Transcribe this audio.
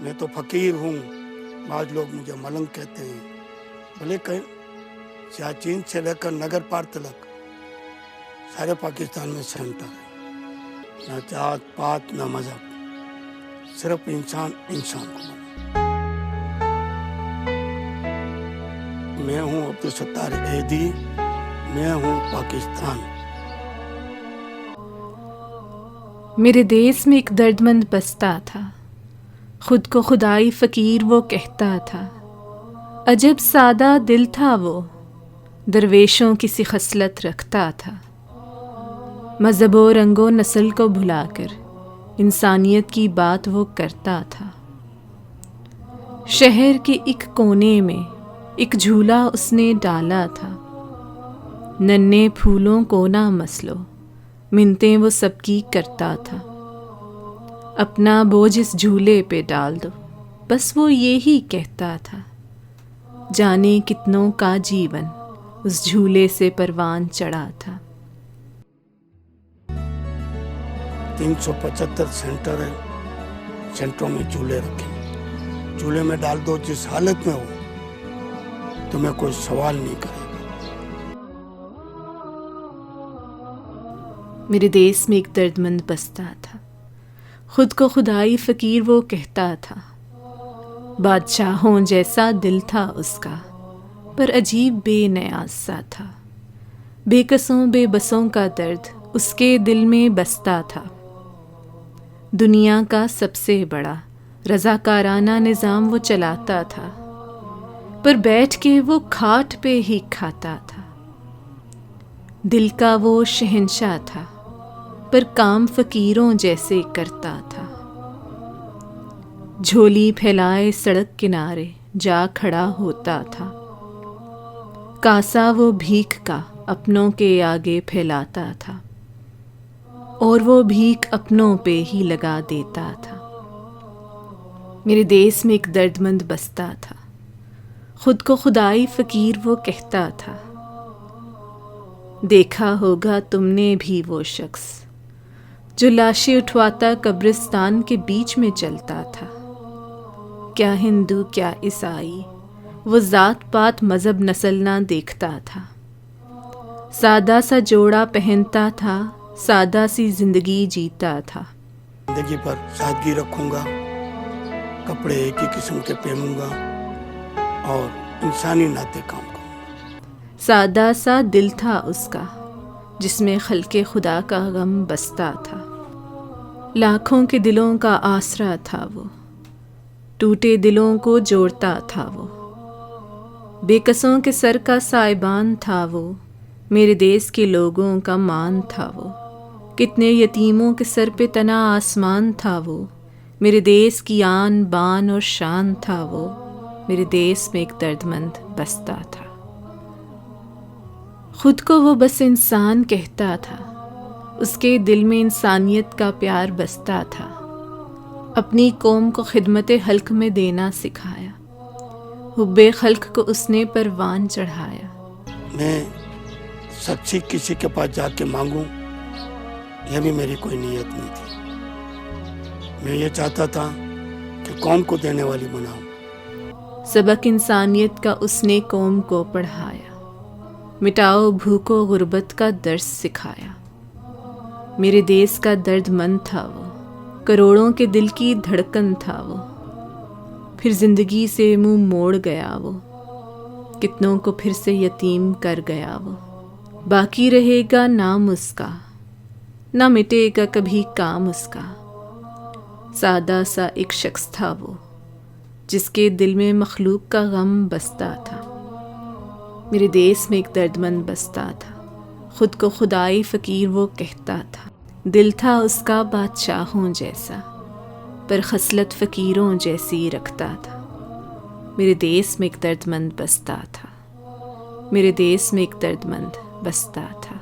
मैं तो फकीर हूँ, बाद लोग मुझे मलंग कहते हैं। भले कहें सियाचिन से लेकर नगर पार तक सारे पाकिस्तान में सेंटर है। ना जात पात ना मजहब, सिर्फ इंसान इंसान को माने। मैं हूँ अब्दुल सत्तार ऐदी, मैं हूँ पाकिस्तान। मेरे देश में एक दर्दमंद बसता था, खुद को खुदाई फ़कीर वो कहता था। अजब सादा दिल था वो, दरवेशों की सी खसलत रखता था। मज़हबो रंगो नस्ल को भुलाकर इंसानियत की बात वो करता था। शहर के एक कोने में एक झूला उसने डाला था। नन्हे फूलों को ना मसलो, मिन्नतें वो सबकी करता था। अपना बोझ इस झूले पे डाल दो, बस वो ये ही कहता था। जाने कितनों का जीवन उस झूले से परवान चढ़ा था। 375 सेंटर है, सेंटरों में झूले रखे। झूले में डाल दो, जिस हालत में हो तुम्हें कोई सवाल नहीं करेगा। मेरे देश में एक दर्दमंद बसता था, खुद को खुदाई फ़कीर वो कहता था। बादशाहों जैसा दिल था उसका, पर अजीब बेनियाज़ सा था। बेकसों बेबसों का दर्द उसके दिल में बसता था। दुनिया का सबसे बड़ा रज़ाकाराना निज़ाम वो चलाता था, पर बैठ के वो खाट पे ही खाता था। दिल का वो शहंशाह था, पर काम फ़कीरों जैसे करता था। झोली फैलाए सड़क किनारे जा खड़ा होता था। कासा वो भीख का अपनों के आगे फैलाता था, और वो भीख अपनों पे ही लगा देता था। मेरे देश में एक दर्दमंद बसता था, खुद को खुदाई फ़कीर वो कहता था। देखा होगा तुमने भी वो शख्स जो लाशें उठवाता कब्रिस्तान के बीच में चलता था। क्या हिंदू क्या ईसाई, वो जात पात मज़हब नस्ल ना देखता था। सादा सा जोड़ा पहनता था, सादा सी जिंदगी जीता था। जिंदगी पर सादगी रखूंगा, कपड़े एक ही किस्म के पहनूंगा और इंसानी नाते काम करूंगा। सादा सा दिल था उसका, जिसमें खल्के खुदा का गम बसता था। लाखों के दिलों का आसरा था वो, टूटे दिलों को जोड़ता था वो। बेकसों के सर का साइबान था वो, मेरे देश के लोगों का मान था वो। कितने यतीमों के सर पे तना आसमान था वो, मेरे देश की आन बान और शान था वो। मेरे देश में एक दर्दमंद बसता था, खुद को वो बस इंसान कहता था। उसके दिल में इंसानियत का प्यार बसता था। अपनी कौम को खिदमत हल्क में देना सिखाया, हुब्बे खल्क को उसने परवान चढ़ाया। मैं सच्ची किसी के पास जाके मांगूं, यह भी मेरी कोई नीयत नहीं थी। मैं ये चाहता था कि कौम को देने वाली बनाऊं। सबक इंसानियत का उसने कौम को पढ़ाया, मिटाओ भूखो गुर्बत का दर्द सिखाया। मेरे देश का दर्दमंद था वो, करोड़ों के दिल की धड़कन था वो। फिर जिंदगी से मुंह मोड़ गया वो, कितनों को फिर से यतीम कर गया वो। बाकी रहेगा नाम उसका, ना मिटेगा कभी काम उसका। सादा सा एक शख्स था वो, जिसके दिल में मखलूक का गम बसता था। मेरे देश में एक दर्दमंद बसता था, खुद को खुदाई फ़कीर वो कहता था। दिल था उसका बादशाहों जैसा, पर खसलत फ़कीरों जैसी रखता था। मेरे देश में एक दर्दमंद बसता था, मेरे देश में एक दर्दमंद बसता था।